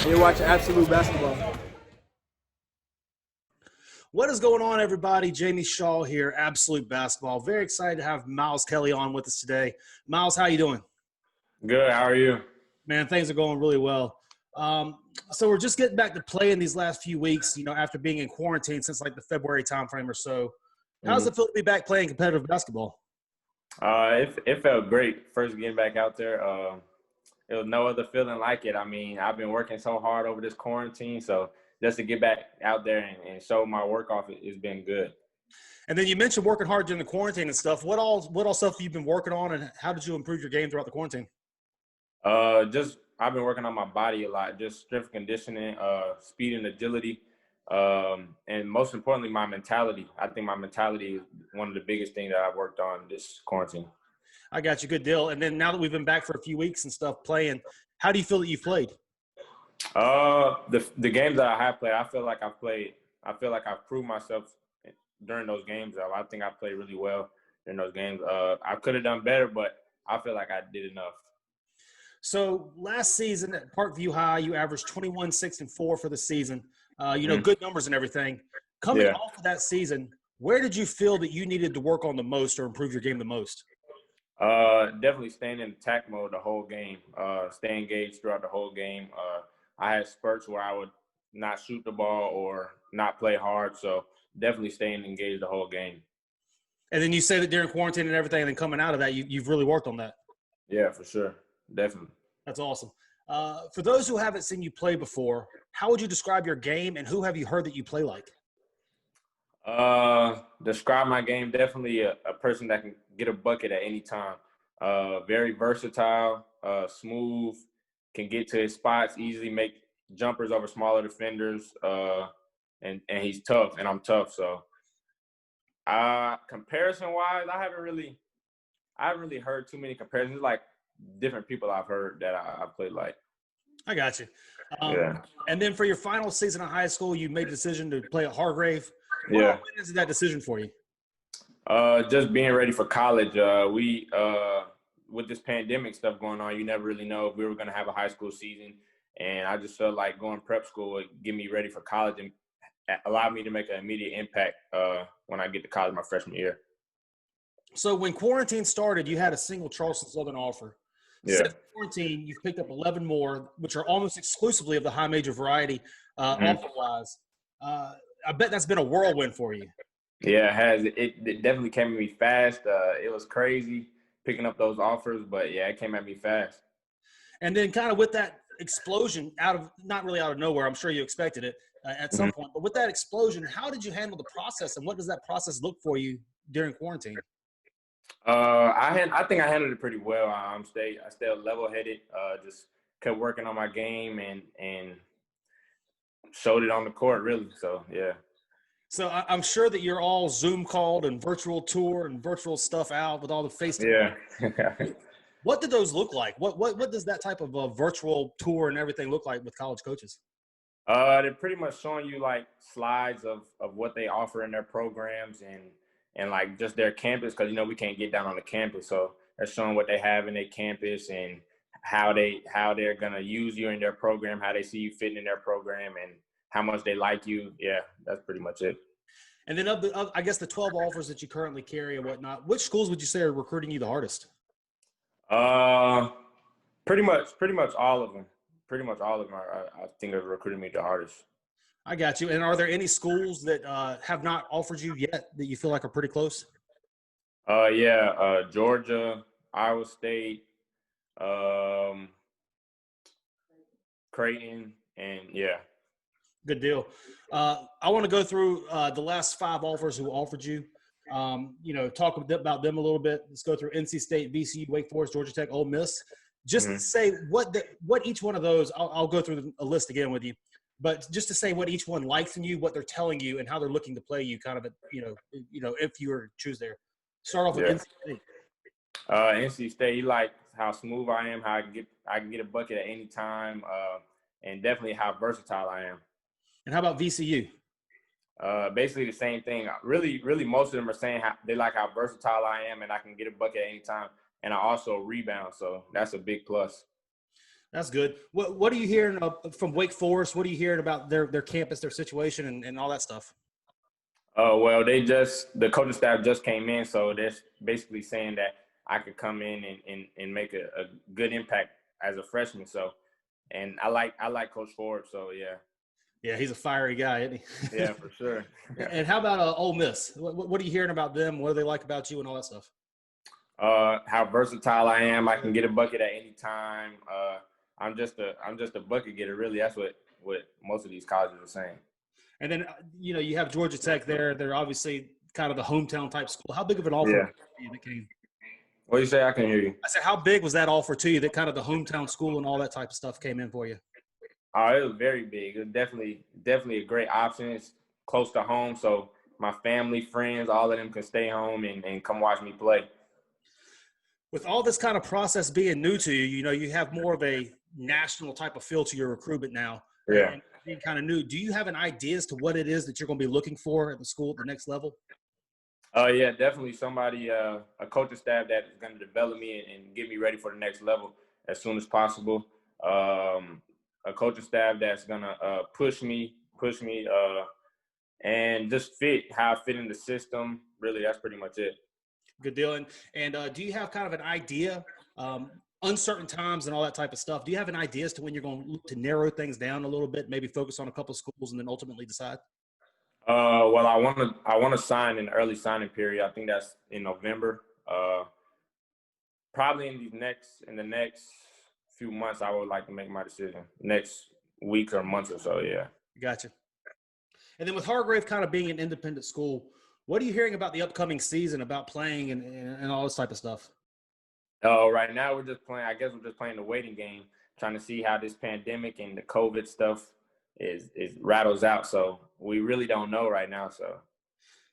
and you're watching Absolute Basketball. What is going on, everybody? Jamie Shaw here, Absolute Basketball. Very excited to have Miles Kelly on with us today. Miles, how you doing? Good. How are you? Man, things are going really well. So we're just getting back to playing these last few weeks, after being in quarantine since like the February timeframe or so. How does it feel to be back playing competitive basketball? It felt great first getting back out there. It was no other feeling like it. I mean, I've been working so hard over this quarantine, so just to get back out there and show my work off, it's been good. And then you mentioned working hard during the quarantine and stuff. What all stuff have you been working on, and how did you improve your game throughout the quarantine? I've been working on my body a lot, just strength conditioning, speed and agility, and most importantly, my mentality. I think my mentality is one of the biggest things that I've worked on this quarantine. I got you. Good deal. And then now that we've been back for a few weeks and stuff playing, how do you feel that you've played? The games that I have played, I feel like I've proved myself during those games. I think I played really well in those games. I could have done better, but I feel like I did enough. So last season at Parkview High, you averaged 21, 6, and 4 for the season. Good numbers and everything. Coming off of that season, where did you feel that you needed to work on the most or improve your game the most? Definitely staying in attack mode the whole game. Stay engaged throughout the whole game. I had spurts where I would not shoot the ball or not play hard, so definitely staying engaged the whole game. And then you say that during quarantine and everything, and then coming out of that, you've really worked on that. Yeah, for sure. Definitely. That's awesome. For those who haven't seen you play before, how would you describe your game, and who have you heard that you play like? Describe my game, definitely a person that can get a bucket at any time. Very versatile, smooth, can get to his spots, easily make jumpers over smaller defenders, and he's tough, and I'm tough. So, comparison-wise, I haven't really heard too many comparisons. Like different people I've heard that I played like. I got you. Yeah. And then for your final season of high school, you made the decision to play at Hargrave. Yeah. What is that decision for you? Just being ready for college. We with this pandemic stuff going on, you never really know if we were going to have a high school season. And I just felt like going prep school would get me ready for college and allow me to make an immediate impact when I get to college my freshman year. So when quarantine started, you had a single Charleston Southern offer. Yeah. Since quarantine, you've picked up 11 more, which are almost exclusively of the high major variety offer-wise. I bet that's been a whirlwind for you. Yeah, it has. It definitely came at me fast. It was crazy picking up those offers, but yeah, it came at me fast. And then kind of with that explosion not really out of nowhere, I'm sure you expected it at some point, but with that explosion, how did you handle the process, and what does that process look for you during quarantine? I think I handled it pretty well. I stayed level-headed, just kept working on my game and showed it on the court, really. So, yeah. So I'm sure that you're all Zoom called and virtual tour and virtual stuff out with all the FaceTime. Yeah. What did those look like? What does that type of virtual tour and everything look like with college coaches? They're pretty much showing you like slides of what they offer in their programs and like just their campus, because we can't get down on the campus, so they're showing what they have in their campus and how they're gonna use you in their program, how they see you fitting in their program, and how much they like you. Yeah, that's pretty much it. And then I guess the 12 offers that you currently carry and whatnot, which schools would you say are recruiting you the hardest? Pretty much all of them. Pretty much all of them I think are recruiting me the hardest. I got you. And are there any schools that have not offered you yet that you feel like are pretty close? Georgia, Iowa State, Creighton, and yeah. Good deal. I want to go through the last 5 offers who offered you. Talk about them a little bit. Let's go through NC State, VCU, Wake Forest, Georgia Tech, Ole Miss. Just say what each one of those. I'll go through a list again with you, but just to say what each one likes in you, what they're telling you, and how they're looking to play you. Kind of, if you were to choose there. Start off with NC State. NC State, he likes how smooth I am, how I can get a bucket at any time, and definitely how versatile I am. And how about VCU? Basically the same thing. Really, most of them are saying they like how versatile I am and I can get a bucket at any time, and I also rebound, so that's a big plus. That's good. What are you hearing from Wake Forest? What are you hearing about their campus, their situation, and all that stuff? Well, the coaching staff just came in, so they're basically saying that I could come in and make a good impact as a freshman. So, and I like Coach Ford. So yeah. Yeah, he's a fiery guy, isn't he? Yeah, for sure. And how about Ole Miss? What are you hearing about them? What do they like about you and all that stuff? How versatile I am. I can get a bucket at any time. I'm just a bucket getter, really. That's what most of these colleges are saying. And then you have Georgia Tech there. They're obviously kind of the hometown type school. How big of an offer that came? What do you say? I can hear you. I said, how big was that offer to you? That kind of the hometown school and all that type of stuff came in for you? It was very big. It was definitely a great option. It's close to home, so my family, friends, all of them can stay home and come watch me play. With all this kind of process being new to you, you have more of a national type of feel to your recruitment now. Yeah. And being kind of new, do you have an idea as to what it is that you're going to be looking for at the school at the next level? Yeah, definitely somebody, a coaching staff that is going to develop me and get me ready for the next level as soon as possible. A coaching staff that's going to push me, and just how I fit in the system. Really, that's pretty much it. Good deal. And do you have kind of an idea, uncertain times and all that type of stuff, do you have an idea as to when you're going to look to narrow things down a little bit, maybe focus on a couple of schools and then ultimately decide? Well, I want to sign in the early signing period. I think that's in November. Probably in the next few months, I would like to make my decision. Next week or months or so, yeah. Gotcha. And then with Hargrave kind of being an independent school, what are you hearing about the upcoming season, about playing and all this type of stuff? Right now we're just playing. I guess we're just playing the waiting game, trying to see how this pandemic and the COVID stuff is rattles out. So we really don't know right now. So,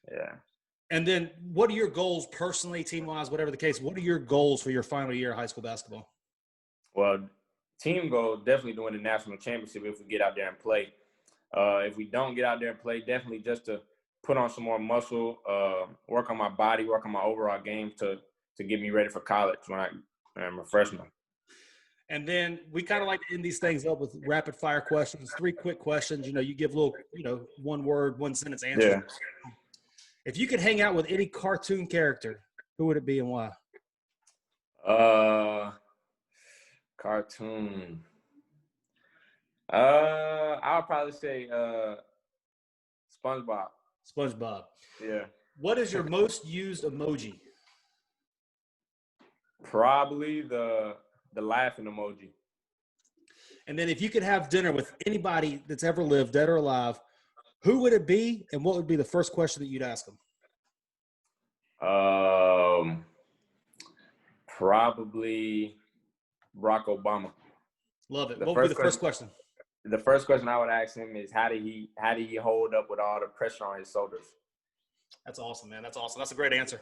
yeah. And then what are your goals personally, team-wise, whatever the case? What are your goals for your final year of high school basketball? Well, team goal, definitely to win the national championship if we get out there and play. If we don't get out there and play, definitely just to put on some more muscle, work on my body, work on my overall game to get me ready for college when I'm a freshman. And then we kind of like to end these things up with rapid fire questions, 3 quick questions. You give little, one word, one sentence answers. Yeah. If you could hang out with any cartoon character, who would it be and why? Cartoon. I would probably say SpongeBob. SpongeBob. Yeah. What is your most used emoji? Probably the laughing emoji. And then if you could have dinner with anybody that's ever lived, dead or alive, who would it be, and what would be the first question that you'd ask them? Probably Barack Obama. Love it. What would be the first question? The first question I would ask him is how did he hold up with all the pressure on his shoulders? That's awesome, man. That's awesome. That's a great answer.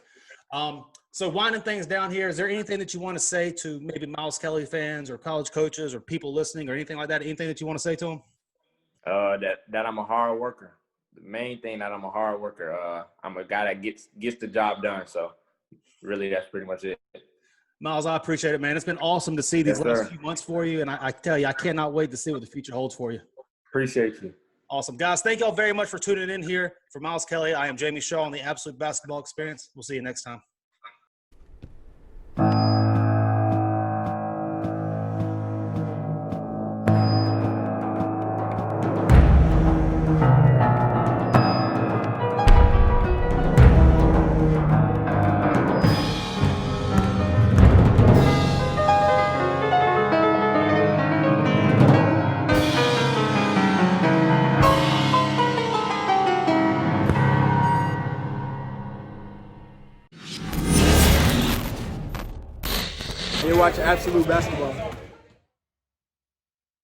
So winding things down here, is there anything that you want to say to maybe Miles Kelly fans or college coaches or people listening or anything like that? Anything that you want to say to them? That I'm a hard worker. The main thing, that I'm a hard worker. I'm a guy that gets the job done. So really, that's pretty much it. Miles, I appreciate it, man. It's been awesome to see these last few months for you. And I tell you, I cannot wait to see what the future holds for you. Appreciate you. Awesome. Guys, thank y'all very much for tuning in here. For Miles Kelly, I am Jamie Shaw on the Absolute Basketball Experience. We'll see you next time. You're watching Absolute Basketball.